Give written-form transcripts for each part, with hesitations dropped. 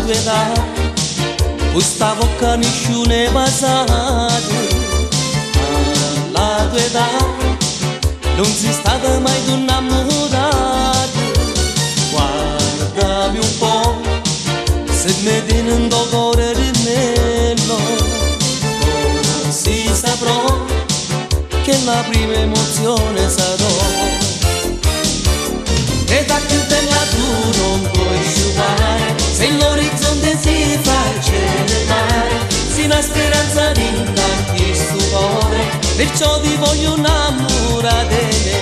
tua età, questa bocca nessuno è basato. Alla tua età non sei stata mai innamorato. Guardami un po', se mi tieni in tuo cuore rimello, così saprò che la prima emozione sarò. L'età più bella tu non puoi sciupare, se l'orizzonte si fa il cielo e il mare, si una speranza linda in sto cuore, perciò ti voglio innamorare di me.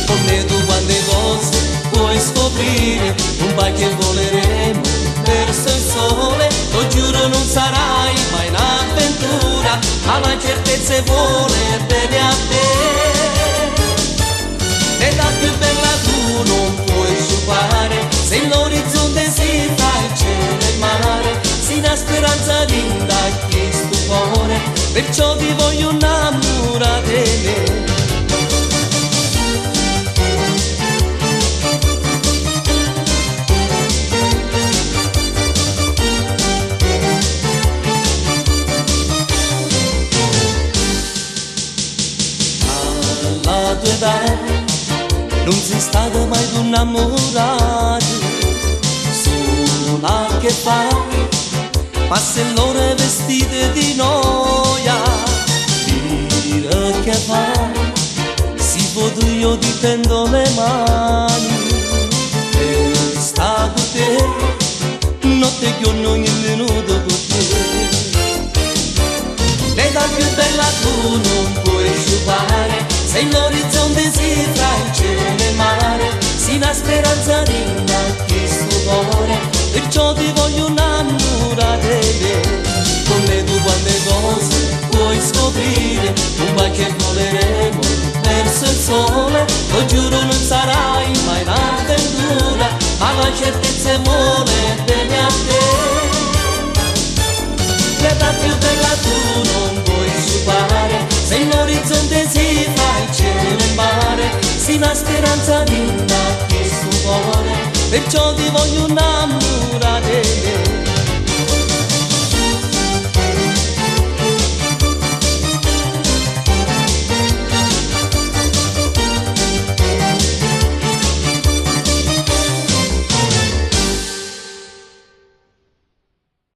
Con me tu quante cose puoi scoprire, un po' che voleremo verso il sole, lo giuro non sarai mai un'avventura, ma la certezza è vuole bene a te. L'età più bella tu non puoi sciupare, se l'orizzonte si fa il cielo e il mare, si una speranza linda in sto cuore, perciò ti voglio innamorare di me. Alla tua età non sei stata mai innamorato, sola che fa, passa l'ore vestite di noia, dire che fa, si foto io ti tendo le mani, e sta con te, notte che non è venuto con te. L'età più bella tu non puoi sciupare, se l'orizzonte si fa il cielo e il mare, si una speranza linda in sto cuore, perciò ti voglio innamorare di me. Con me tu quante cose puoi scoprire, un po' che voleremo verso il sole, lo giuro non sarai mai un'avventura, ma la certezza è vuole bene a te. L'età più bella tu non puoi sciupare, se l'orizzonte si fa il cielo e il mare, si una speranza linda in sto cuore, perciò ti voglio innamorare.